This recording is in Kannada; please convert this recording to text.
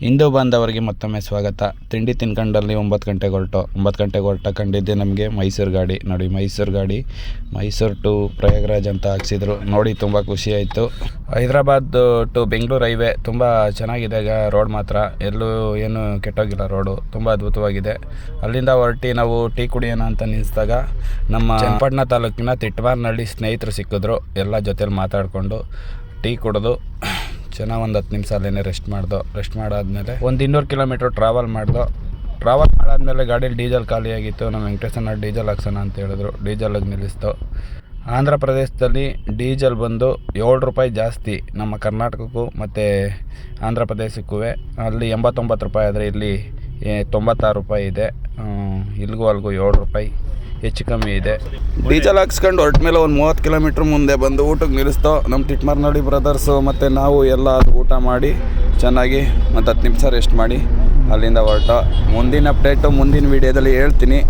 ಹಿಂದೂ ಬಾಂಧವರಿಗೆ ಮತ್ತೊಮ್ಮೆ ಸ್ವಾಗತ. ತಿಂಡಿ ತಿನ್ಕೊಂಡಲ್ಲಿ 9 ಗಂಟೆಗೆ ಹೊರಟ ಕಂಡಿದ್ದೆ ನಮಗೆ ಮೈಸೂರು ಗಾಡಿ. ನೋಡಿ, ಮೈಸೂರು ಗಾಡಿ, ಮೈಸೂರು ಟು ಪ್ರಯಾಗ್ರಾಜ್ ಅಂತ ಹಾಕ್ಸಿದ್ರು. ನೋಡಿ, ತುಂಬ ಖುಷಿ ಆಯಿತು. ಹೈದ್ರಾಬಾದ್ ಟು ಬೆಂಗಳೂರು ಹೈವೇ ತುಂಬ ಚೆನ್ನಾಗಿದೆ. ಈಗ ರೋಡ್ ಮಾತ್ರ ಎಲ್ಲೂ ಏನು ಕೆಟ್ಟೋಗಿಲ್ಲ, ರೋಡು ತುಂಬ ಅದ್ಭುತವಾಗಿದೆ. ಅಲ್ಲಿಂದ ಹೊರಟಿ ನಾವು ಟೀ ಕುಡಿಯೋಣ ಅಂತ ನಿಲ್ಲಿಸಿದಾಗ ನಮ್ಮ ಚನ್ನಪಟ್ಟಣ ತಾಲೂಕಿನ ತಿಟ್ಮಾರ್ನಹಳ್ಳಿ ಸ್ನೇಹಿತರು ಸಿಕ್ಕಿದ್ರು. ಎಲ್ಲ ಜೊತೆಲಿ ಮಾತಾಡಿಕೊಂಡು ಟೀ ಕುಡಿದು ಚೆನ್ನಾಗಿ ಒಂದು 10 ನಿಮಿಷ ಅಲ್ಲೇ ರೆಸ್ಟ್ ಮಾಡಾದ್ಮೇಲೆ ಒಂದು 200 ಕಿಲೋಮೀಟ್ರ್ ಟ್ರಾವೆಲ್ ಮಾಡಾದ್ಮೇಲೆ ಗಾಡೀಲಿ ಡೀಸೆಲ್ ಖಾಲಿಯಾಗಿತ್ತು. ನಮ್ಮ ವೆಂಕಟೇಶನ ಡೀಸೆಲ್ ಹಾಕ್ಸೋಣ ಅಂತ ಹೇಳಿದ್ರು. ಡೀಸೆಲ್ಗೆ ನಿಲ್ಲಿಸ್ತು. ಆಂಧ್ರ ಪ್ರದೇಶದಲ್ಲಿ ಡೀಸೆಲ್ ಬಂದು 7 ರೂಪಾಯಿ ಜಾಸ್ತಿ ನಮ್ಮ ಕರ್ನಾಟಕಕ್ಕೂ ಮತ್ತು ಆಂಧ್ರ ಪ್ರದೇಶಕ್ಕೂ. ಅಲ್ಲಿ 89 ರೂಪಾಯಿ ಆದರೆ ಇಲ್ಲಿ 96 ರೂಪಾಯಿ ಇದೆ. ಇಲ್ಲಿಗೂ ಅಲ್ಲಿಗೂ 7 ರೂಪಾಯಿ ಹೆಚ್ಚು ಕಮ್ಮಿ ಇದೆ. ಡೀಸೆಲ್ ಹಾಕ್ಸ್ಕೊಂಡು ಹೊರಟ ಮೇಲೆ ಒಂದು 30 ಕಿಲೋಮೀಟ್ರ್ ಮುಂದೆ ಬಂದು ಊಟಕ್ಕೆ ನಿಲ್ಲಿಸ್ತೋ. ನಮ್ಮ ತಿಟ್ಮಾರ್ನಹಳ್ಳಿ ಬ್ರದರ್ಸು ಮತ್ತು ನಾವು ಎಲ್ಲ ಊಟ ಮಾಡಿ ಚೆನ್ನಾಗಿ ಮತ್ತು 10 ನಿಮಿಷ ರೆಸ್ಟ್ ಮಾಡಿ ಅಲ್ಲಿಂದ ಹೊರಟೋ. ಮುಂದಿನ ಅಪ್ಡೇಟು ಮುಂದಿನ ವೀಡಿಯೋದಲ್ಲಿ ಹೇಳ್ತೀನಿ.